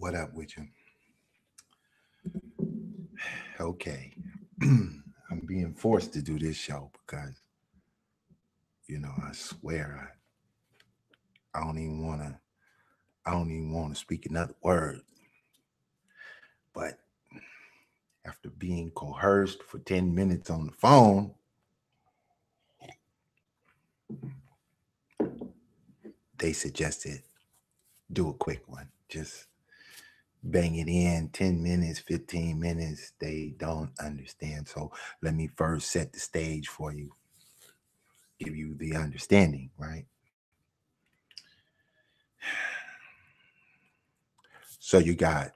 What up with you? Okay. I'm being forced to do this show because, I swear I don't even want to speak another word. But after being coerced for 10 minutes on the phone, they suggested do a quick one. Just bang it in 10 minutes, 15 minutes. They don't understand. So let me first set the stage for you, give you the understanding, right? So you got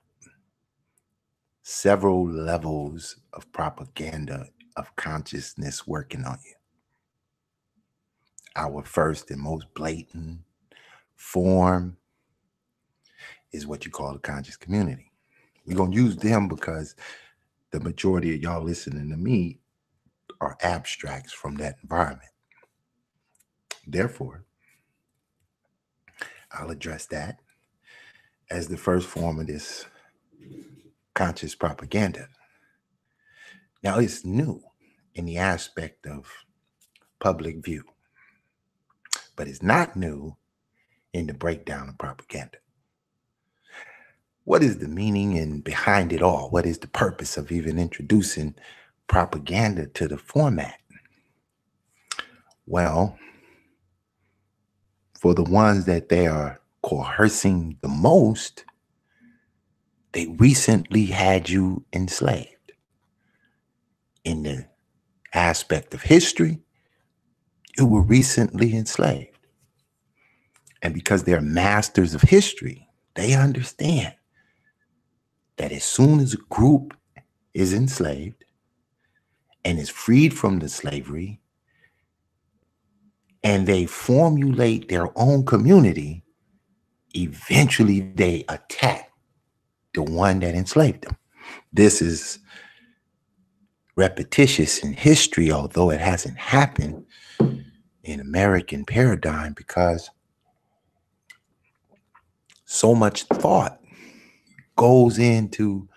several levels of propaganda of consciousness working on you. Our first and most blatant form is what you call the conscious community. We're going to use them because the majority of y'all listening to me are abstracts from that environment. Therefore, I'll address that as the first form of this conscious propaganda. Now, it's new in the aspect of public view, but it's not new in the breakdown of propaganda. What is the meaning and behind it all? What is the purpose of even introducing propaganda to the format? Well, for the ones that they are coercing the most, they recently had you enslaved. In the aspect of history, you were recently enslaved. And because they're masters of history, they understand that as soon as a group is enslaved and is freed from the slavery, and they formulate their own community, eventually they attack the one that enslaved them. This is repetitious in history, although it hasn't happened in American paradigm because so much thought goes into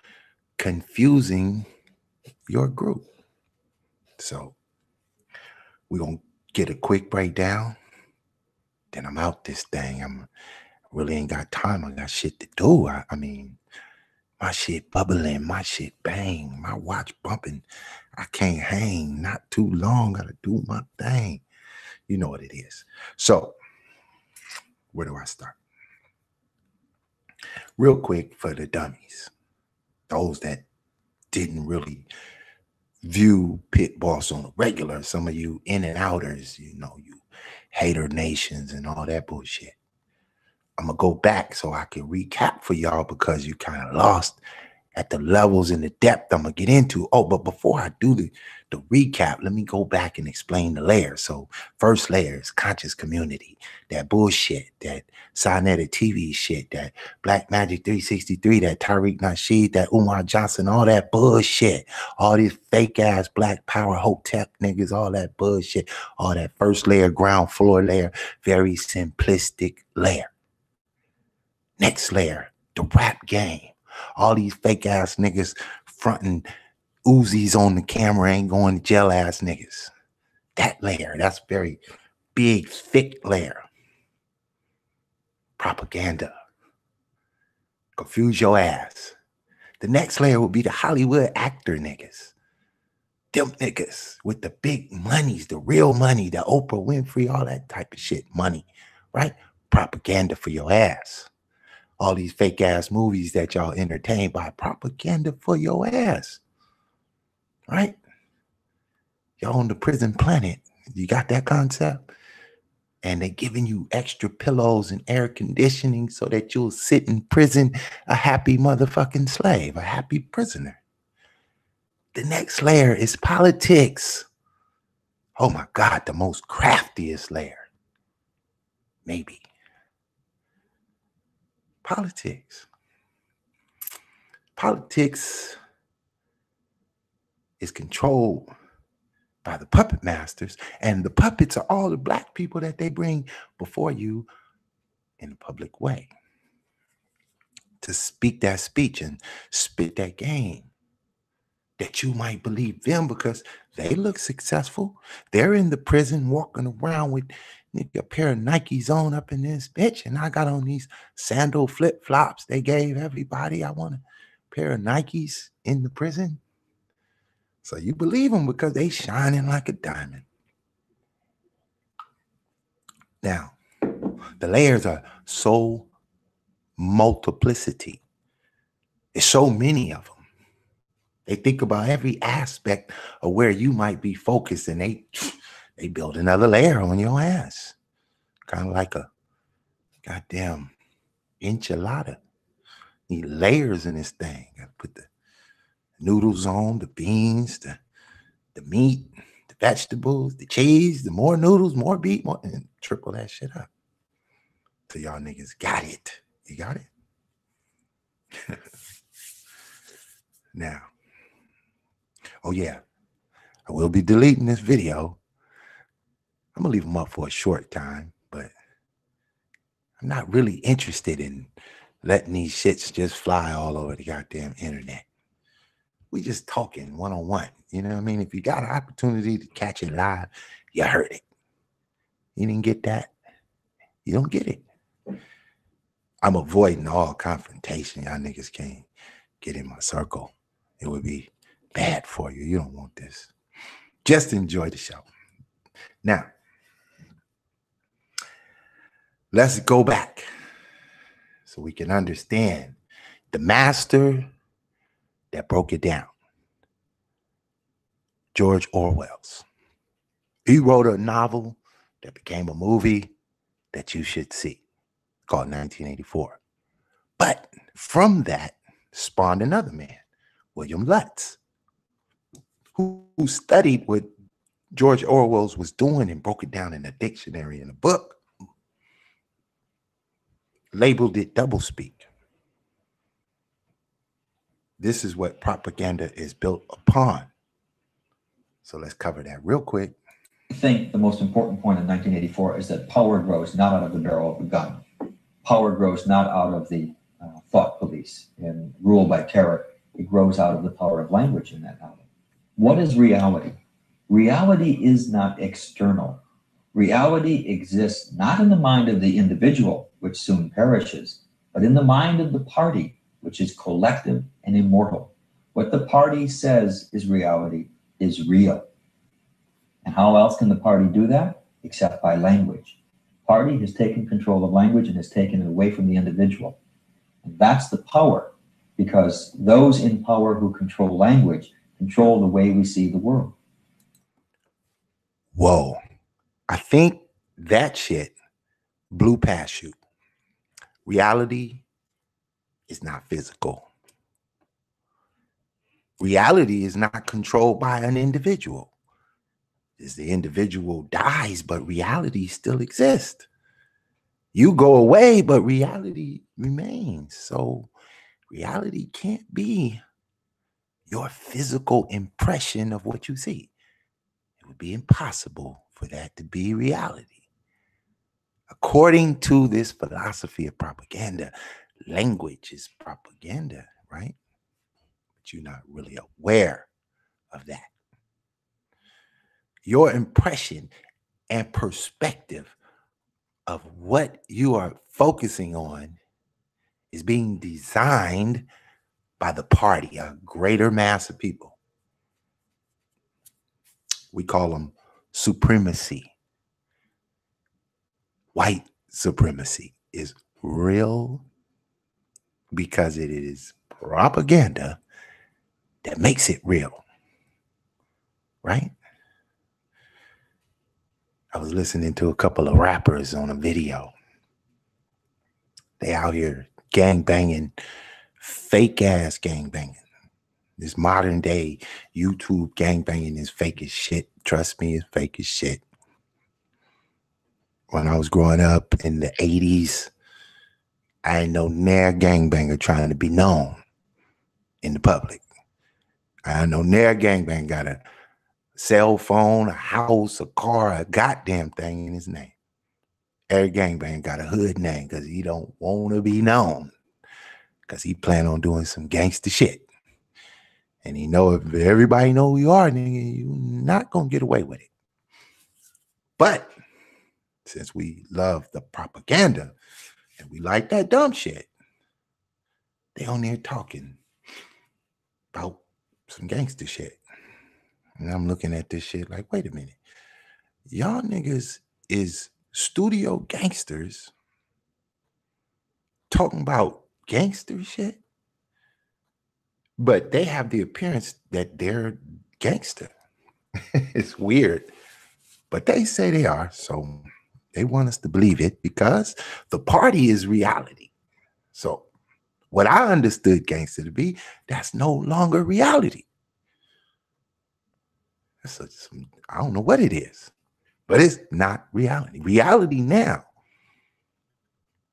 confusing your group. So we're going to get a quick breakdown. Then I'm out this thing. I really ain't got time. I got shit to do. I mean, my shit bubbling, my shit bang, my watch bumping. I can't hang, not too long. Gotta do my thing. You know what it is. So, where do I start? Real quick for the dummies, those that didn't really view Pitt Boss on a regular, some of you in and outers, you hater nations and all that bullshit. I'm gonna go back so I can recap for y'all because you kind of lost at the levels and the depth I'm gonna get into. Oh, but before I do the recap, let me go back and explain the layers. So first layer is conscious community, that bullshit, that Cynetic TV shit, that Black Magic 363, that Tariq Nasheed, that Umar Johnson, all that bullshit, all these fake ass Black Power Hotep niggas, all that bullshit, all that first layer, ground floor layer, very simplistic layer. Next layer, the rap game. All these fake ass niggas fronting Uzis on the camera ain't going to jail ass niggas. That layer, that's very big, thick layer. Propaganda. Confuse your ass. The next layer will be the Hollywood actor niggas. Them niggas with the big monies, the real money, the Oprah Winfrey, all that type of shit, money, right? Propaganda for your ass. All these fake ass movies that y'all entertain by, propaganda for your ass, right? Y'all on the prison planet. You got that concept? And they giving you extra pillows and air conditioning so that you'll sit in prison a happy motherfucking slave, a happy prisoner. The next layer is politics. Oh my God, the most craftiest layer. Maybe. Politics. Politics is controlled by the puppet masters, and the puppets are all the Black people that they bring before you in a public way to speak that speech and spit that game, that you might believe them because they look successful. They're in the prison walking around with a pair of Nikes on up in this bitch, and I got on these sandal flip flops they gave everybody. I want a pair of Nikes in the prison. So you believe them because they shining like a diamond. Now, the layers are so multiplicity. There's so many of them. They think about every aspect of where you might be focused, and they build another layer on your ass. Kind of like a goddamn enchilada. Need layers in this thing. Gotta put the noodles on, the beans, the meat, the vegetables, the cheese, the more noodles, more beef, more, and triple that shit up. So y'all niggas got it. You got it? Now, oh yeah, I will be deleting this video. I'm gonna leave them up for a short time, but I'm not really interested in letting these shits just fly all over the goddamn internet. We just talking one-on-one. You know what I mean? If you got an opportunity to catch it live, you heard it. You didn't get that, you don't get it. I'm avoiding all confrontation. Y'all niggas can't get in my circle. It would be bad for you. You don't want this. Just enjoy the show. Now, let's go back so we can understand the master that broke it down. George Orwell's. He wrote a novel that became a movie that you should see called 1984. But from that spawned another man, William Lutz, who studied what George Orwell was doing and broke it down in a dictionary in a book, labeled it doublespeak. This is what propaganda is built upon. So let's cover that real quick. I think the most important point in 1984 is that power grows not out of the barrel of a gun. Power grows not out of the thought police and rule by terror. It grows out of the power of language in that album. What is reality? Reality is not external. Reality exists not in the mind of the individual, which soon perishes, but in the mind of the party, which is collective and immortal. What the party says is reality is real. And how else can the party do that? Except by language. Party has taken control of language and has taken it away from the individual. And that's the power, because those in power who control language control the way we see the world. Whoa. I think that shit blew past you. Reality is not physical. Reality is not controlled by an individual. As the individual dies, but reality still exists. You go away, but reality remains. So reality can't be your physical impression of what you see. It would be impossible for that to be reality. According to this philosophy of propaganda, language is propaganda, right? But you're not really aware of that. Your impression and perspective of what you are focusing on is being designed by the party, a greater mass of people. We call them supremacy. White supremacy is real because it is propaganda that makes it real, right? I was listening to a couple of rappers on a video. They out here gang banging, fake ass gang banging. This modern day YouTube gang banging is fake as shit. Trust me, it's fake as shit. When I was growing up in the 80s, I ain't no ne'er gangbanger trying to be known in the public. I know ne'er gangbang got a cell phone, a house, a car, a goddamn thing in his name. Every gangbang got a hood name because he don't want to be known. because he plan on doing some gangster shit. And he know if everybody know who you are, nigga, you're not gonna get away with it. But since we love the propaganda and we like that dumb shit, they on there talking about some gangster shit. And I'm looking at this shit like, wait a minute. Y'all niggas is studio gangsters talking about gangster shit, but they have the appearance that they're gangster. It's weird, but they say they are. So they want us to believe it because the party is reality. So what I understood gangster to be, that's no longer reality. I don't know what it is, but it's not reality. Reality now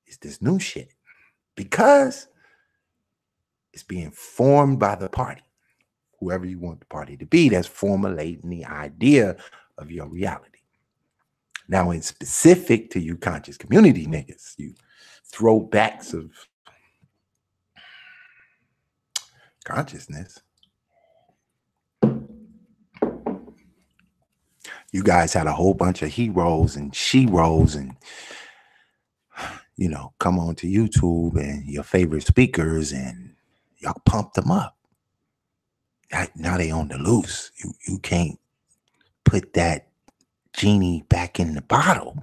is this new shit because it's being formed by the party. Whoever you want the party to be, that's formulating the idea of your reality. Now, in specific to you conscious community niggas, you throwbacks of consciousness, you guys had a whole bunch of heroes and she-ros and, you know, come on to YouTube and your favorite speakers and y'all pumped them up. Now they on the loose. You can't put that genie back in the bottle.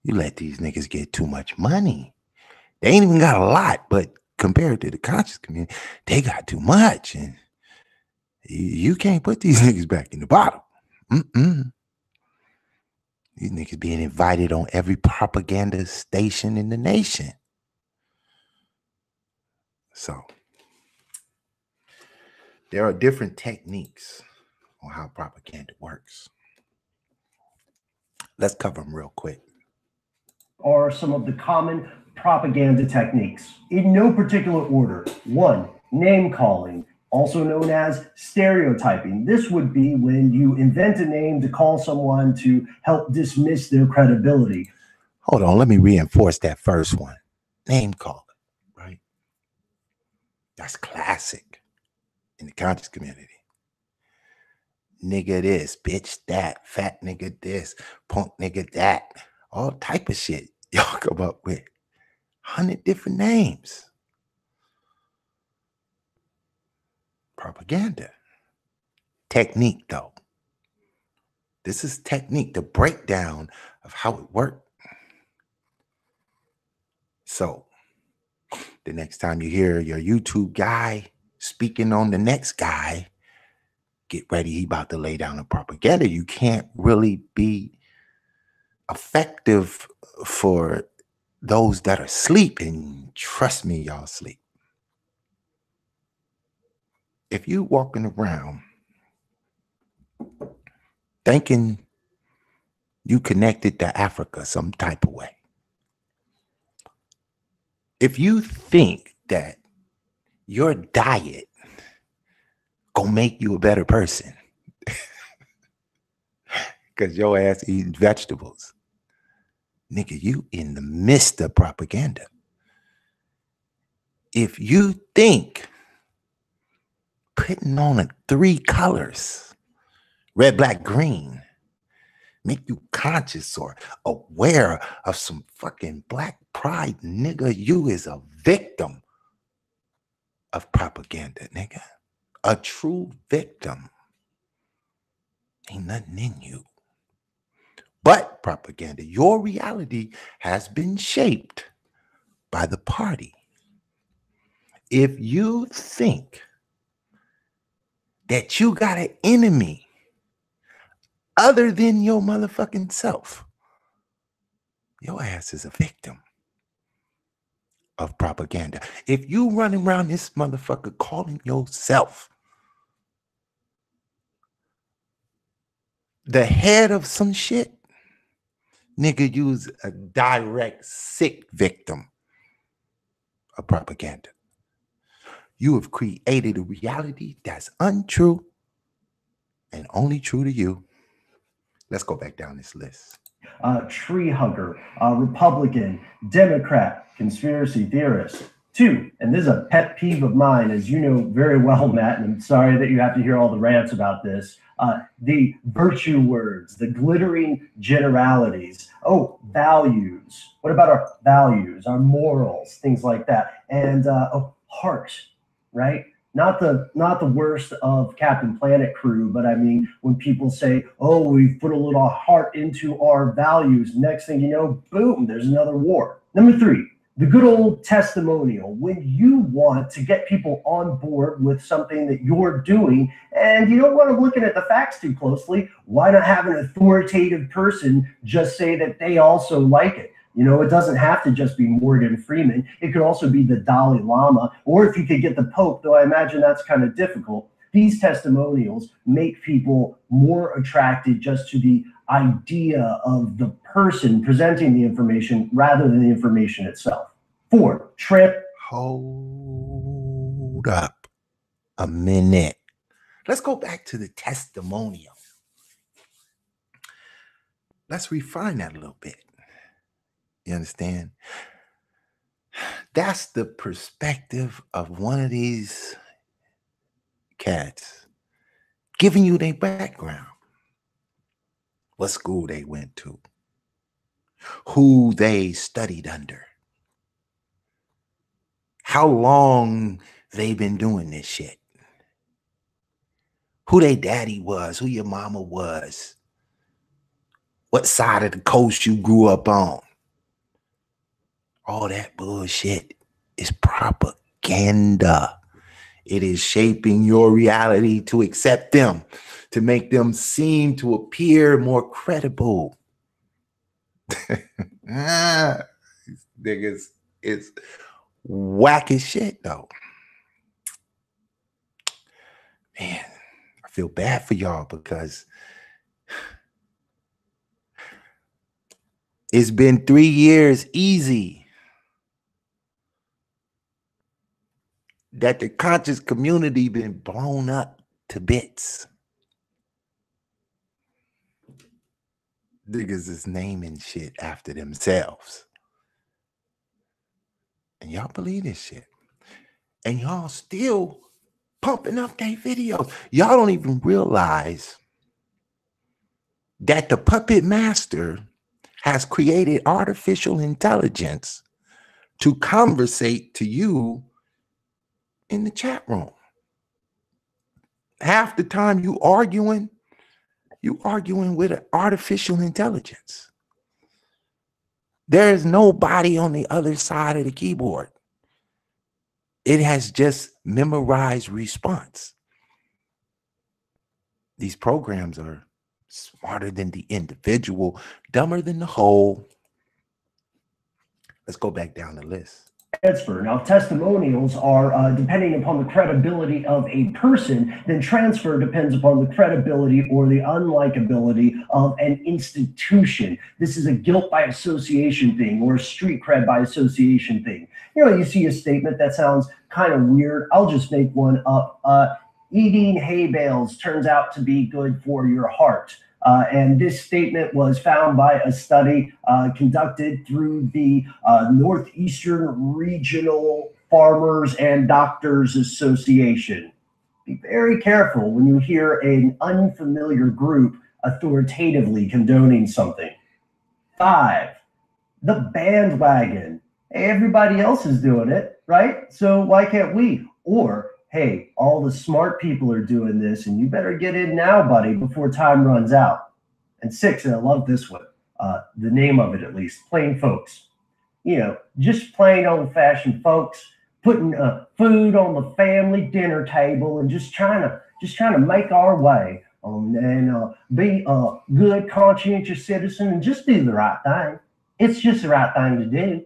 You let these niggas get too much money. They ain't even got a lot, but compared to the conscious community, they got too much. And you can't put these niggas back in the bottle. These niggas being invited on every propaganda station in the nation. So there are different techniques on how propaganda works. Let's cover them real quick. Are some of the common propaganda techniques in no particular order. 1, name calling, also known as stereotyping. This would be when you invent a name to call someone to help dismiss their credibility. Hold on, let me reinforce that first one. Name calling, right? That's classic in the conscious community. Nigga this, bitch that, fat nigga this, punk nigga that, all type of shit. Y'all come up with 100 different names. Propaganda. Technique, though. This is technique, the breakdown of how it worked. So, the next time you hear your YouTube guy speaking on the next guy, get ready, he about to lay down the propaganda. You can't really be effective for those that are sleeping. Trust me, y'all sleep. If you walking around thinking you connected to Africa some type of way, if you think that your diet gonna make you a better person because your ass eating vegetables, nigga, you in the midst of propaganda. If you think putting on 3 colors, red, black, green, make you conscious or aware of some fucking black pride, nigga, you is a victim of propaganda, nigga. A true victim. Ain't nothing in you but propaganda. Your reality has been shaped by the party. If you think that you got an enemy other than your motherfucking self, your ass is a victim of propaganda. If you running around this motherfucker calling yourself the head of some shit, nigga, you's a direct sick victim of propaganda. You have created a reality that's untrue and only true to you. Let's go back down this list. Tree hugger, Republican, Democrat, conspiracy theorist. Two, and this is a pet peeve of mine, as you know very well, Matt, and I'm sorry that you have to hear all the rants about this. The virtue words, the glittering generalities. Oh, values. What about our values, our morals, things like that? And oh, heart, right? Not the worst of Captain Planet crew, but I mean, when people say, "Oh, we've put a little heart into our values," next thing you know, boom, there's another war. Number three, the good old testimonial. When you want to get people on board with something that you're doing and you don't want them looking at the facts too closely, why not have an authoritative person just say that they also like it? You know, it doesn't have to just be Morgan Freeman. It could also be the Dalai Lama, or if you could get the Pope, though I imagine that's kind of difficult. These testimonials make people more attracted just to the idea of the person presenting the information rather than the information itself. Four, Hold up a minute. Let's go back to the testimonial. Let's refine that a little bit. You understand? That's the perspective of one of these cats giving you their background, what school they went to, who they studied under, how long they've been doing this shit, who their daddy was, who your mama was, what side of the coast you grew up on. All that bullshit is propaganda. It is shaping your reality to accept them, to make them seem to appear more credible. These niggas is whack as shit, though. Man, I feel bad for y'all because it's been 3 years easy that the conscious community been blown up to bits. Niggas is naming shit after themselves. And y'all believe this shit. And y'all still pumping up their videos. Y'all don't even realize that the puppet master has created artificial intelligence to conversate to you in the chat room. Half the time you arguing with an artificial intelligence. There is nobody on the other side of the keyboard. It has just memorized response. These programs are smarter than the individual, dumber than the whole. Let's go back down the list. Transfer. Now, testimonials are depending upon the credibility of a person, then transfer depends upon the credibility or the unlikability of an institution. This is a guilt by association thing or a street cred by association thing. You know, you see a statement that sounds kind of weird. I'll just make one up. Eating hay bales turns out to be good for your heart. And this statement was found by a study conducted through the Northeastern Regional Farmers and Doctors Association. Be very careful when you hear an unfamiliar group authoritatively condoning something. 5, the bandwagon. Hey, everybody else is doing it, right? So why can't we? Or, hey, all the smart people are doing this, and you better get in now, buddy, before time runs out. And 6, and I love this one, the name of it at least, plain folks. You know, just plain old-fashioned folks putting food on the family dinner table and just trying to make our way and be a good, conscientious citizen and just do the right thing. It's just the right thing to do.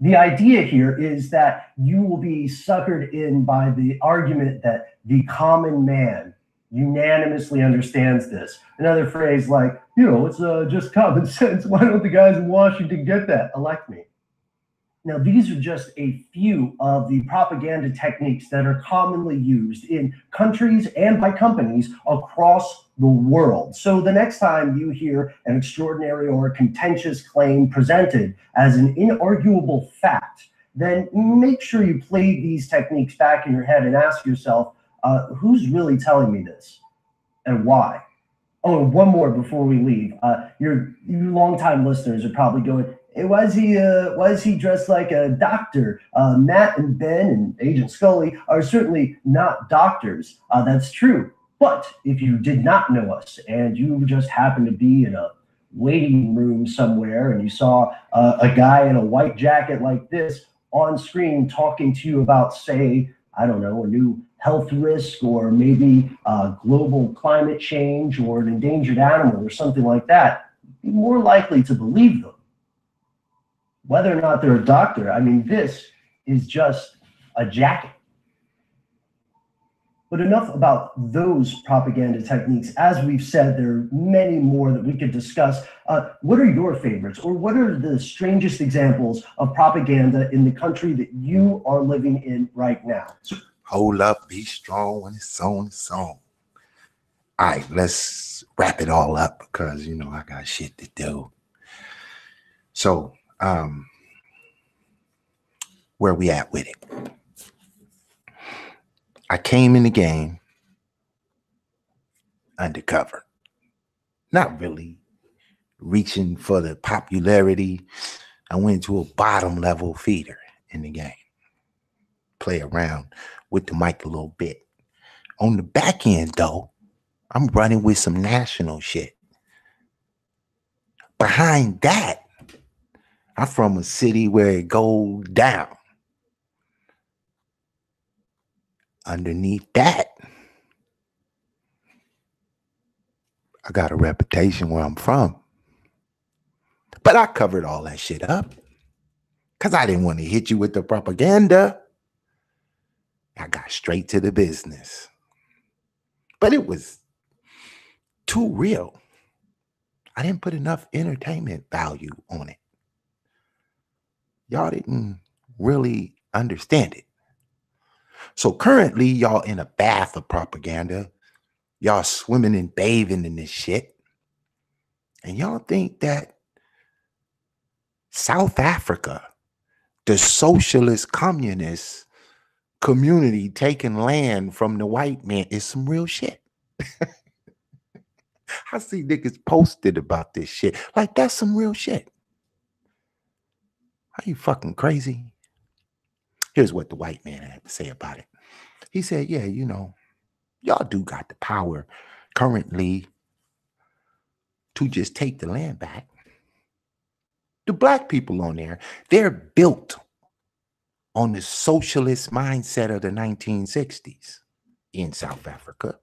The idea here is that you will be suckered in by the argument that the common man unanimously understands this. Another phrase like, you know, it's just common sense. Why don't the guys in Washington get that? Elect me. Now, these are just a few of the propaganda techniques that are commonly used in countries and by companies across the world. So the next time you hear an extraordinary or contentious claim presented as an inarguable fact, then make sure you play these techniques back in your head and ask yourself, who's really telling me this and why? Oh, and one more before we leave. You longtime listeners are probably going, hey, why is he dressed like a doctor? Matt and Ben and Agent Scully are certainly not doctors. That's true. But if you did not know us and you just happened to be in a waiting room somewhere and you saw a guy in a white jacket like this on screen talking to you about, say, I don't know, a new health risk or maybe global climate change or an endangered animal or something like that, be more likely to believe them. Whether or not they're a doctor, I mean, this is just a jacket. But enough about those propaganda techniques. As we've said, there are many more that we could discuss. What are your favorites, or what are the strangest examples of propaganda in the country that you are living in right now? Hold up, be strong when it's on, it's on. All right, let's wrap it all up because, you know, I got shit to do. So, where we at with it? I came in the game undercover, not really reaching for the popularity. I went to a bottom level feeder in the game, play around with the mic a little bit. On the back end, though, I'm running with some national shit. Behind that, I'm from a city where it goes down. Underneath that, I got a reputation where I'm from. But I covered all that shit up because I didn't want to hit you with the propaganda. I got straight to the business. But it was too real. I didn't put enough entertainment value on it. Y'all didn't really understand it. So currently, y'all in a bath of propaganda. Y'all swimming and bathing in this shit. And y'all think that South Africa, the socialist communist community taking land from the white man, is some real shit. I see niggas posted about this shit. Like, that's some real shit. Are you fucking crazy? Here's what the white man had to say about it. He said, yeah, you know, y'all do got the power currently to just take the land back. The black people on there, they're built on the socialist mindset of the 1960s in South Africa.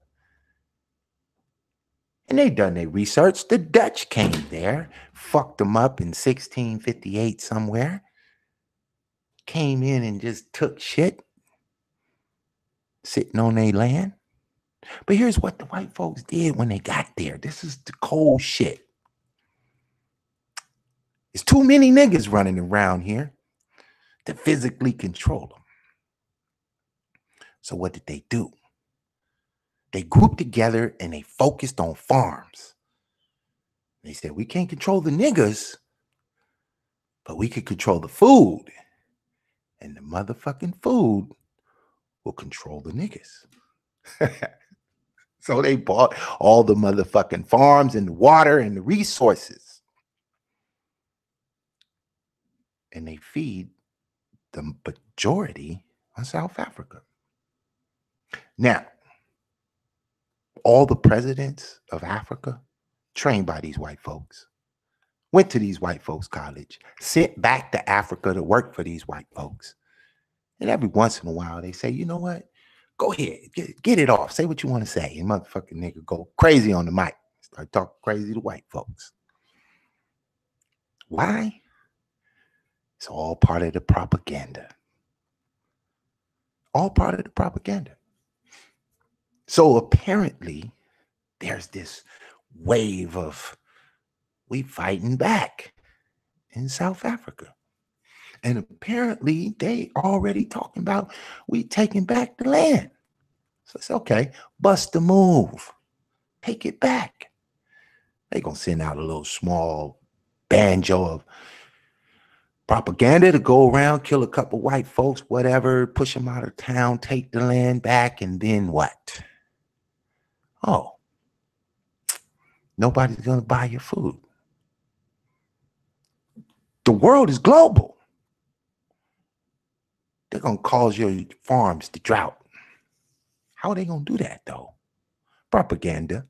And they done their research. The Dutch came there, fucked them up in 1658 somewhere, came in and just took shit, sitting on their land. But here's what the white folks did when they got there. This is the cold shit. There's too many niggas running around here to physically control them. So what did they do? They grouped together and they focused on farms. They said, we can't control the niggas, but we can control the food. And the motherfucking food will control the niggas. So they bought all the motherfucking farms and the water and the resources. And they feed the majority of South Africa. Now, all the presidents of Africa trained by these white folks, went to these white folks' college, sent back to Africa to work for these white folks. And every once in a while, they say, you know what? Go ahead, get it off. Say what you want to say. And motherfucking nigga go crazy on the mic. Start talking crazy to white folks. Why? It's all part of the propaganda. All part of the propaganda. So apparently, there's this wave of we fighting back in South Africa. And apparently, they already talking about we taking back the land. So it's okay. Bust the move. Take it back. They gonna send out a little small banjo of Propaganda to go around, kill a couple white folks, whatever, push them out of town, take the land back, and then what? Oh, nobody's going to buy your food. The world is global. They're going to cause your farms to drought. How are they going to do that, though? Propaganda.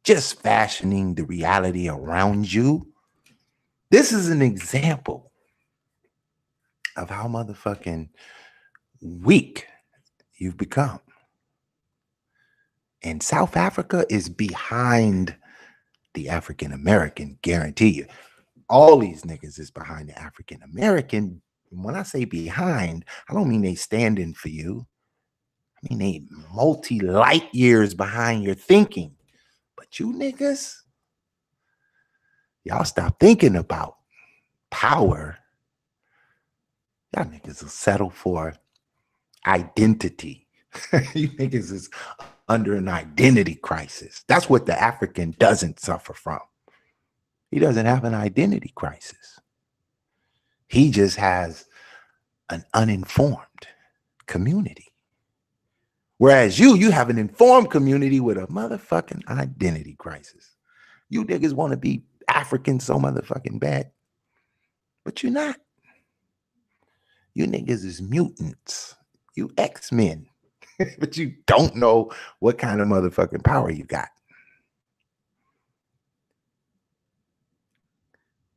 Just fashioning the reality around you. This is an example of how motherfucking weak you've become. And South Africa is behind the African American, guarantee you. All these niggas is behind the African American. When I say behind, I don't mean they standing for you. I mean they multi-light years behind your thinking. But you niggas, y'all stop thinking about power. Y'all niggas will settle for identity. You niggas is under an identity crisis. That's what the African doesn't suffer from. He doesn't have an identity crisis. He just has an uninformed community. Whereas you have an informed community with a motherfucking identity crisis. You niggas want to be African so motherfucking bad, but you're not. You niggas is mutants. You X-Men, but you don't know what kind of motherfucking power you got.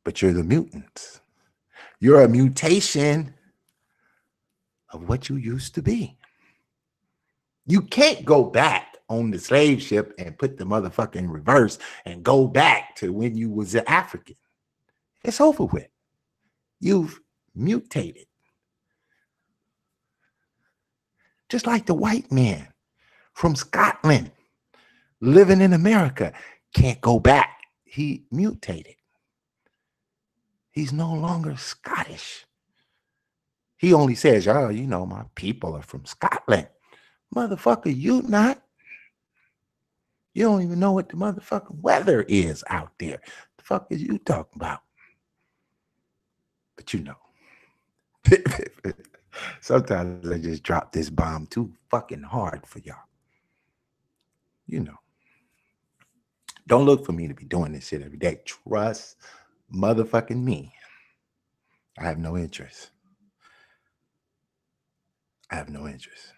But you're the mutants. You're a mutation of what you used to be. You can't go back on the slave ship and put the motherfucking reverse and go back to when you was an African. It's over with. You've mutated. Just like the white man from Scotland living in America can't go back. He mutated. He's no longer Scottish. He only says, oh, you know, my people are from Scotland. Motherfucker, you not. You don't even know what the motherfucking weather is out there. The fuck is you talking about? But you know. Sometimes I just drop this bomb too fucking hard for y'all. You know. Don't look for me to be doing this shit every day. Trust motherfucking me. I have no interest. I have no interest.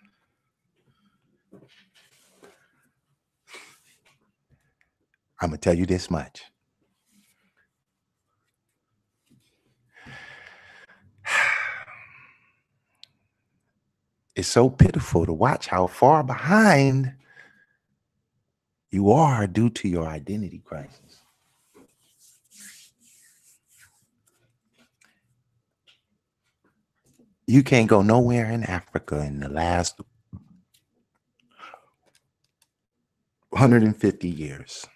I'm going to tell you this much. It's so pitiful to watch how far behind you are due to your identity crisis. You can't go nowhere in Africa in the last 150 years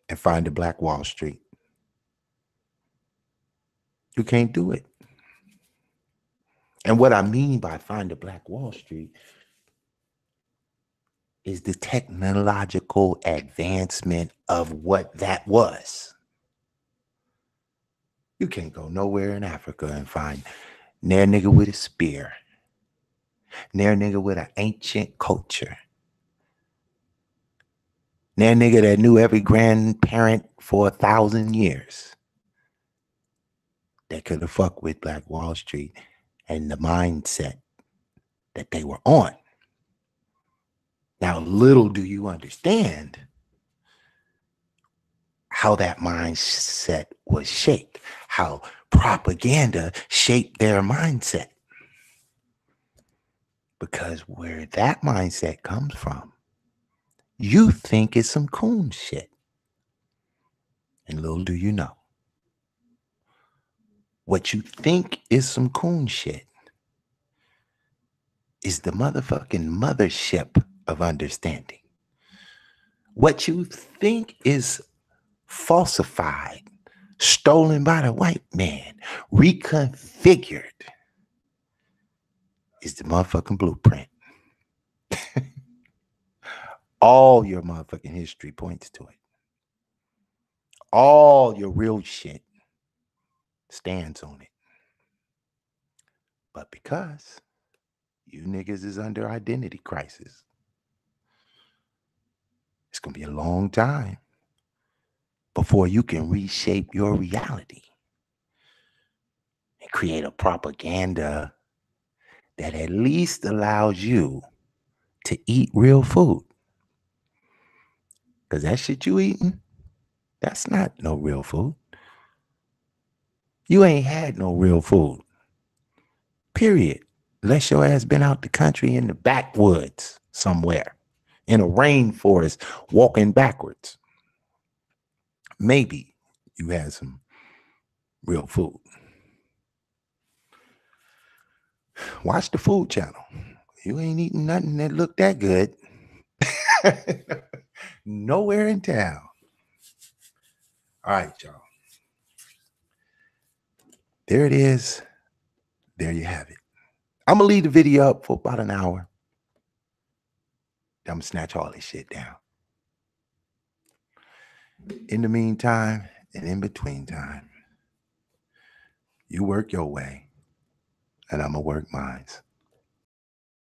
and find a Black Wall Street. You can't do it. And what I mean by find a Black Wall Street is the technological advancement of what that was. You can't go nowhere in Africa and find near nigga with a spear, near nigga with an ancient culture, near nigga that knew every grandparent for 1,000 years that could have fucked with Black Wall Street and the mindset that they were on. Now, little do you understand how that mindset was shaped, how propaganda shaped their mindset. Because where that mindset comes from, you think it's some coon shit. And little do you know, what you think is some coon shit is the motherfucking mothership of understanding. What you think is falsified, stolen by the white man, reconfigured, is the motherfucking blueprint. All your motherfucking history points to it. All your real shit stance on it. But because you niggas is under identity crisis, it's going to be a long time before you can reshape your reality and create a propaganda that at least allows you to eat real food. Because that shit you eating, that's not no real food. You ain't had no real food. Period. Unless your ass been out the country in the backwoods somewhere, in a rainforest, walking backwards. Maybe you had some real food. Watch the Food Channel. You ain't eating nothing that looked that good. Nowhere in town. All right, y'all. There it is. There you have it. I'm going to leave the video up for about an hour. I'm going to snatch all this shit down. In the meantime and in between time, you work your way and I'm going to work mine.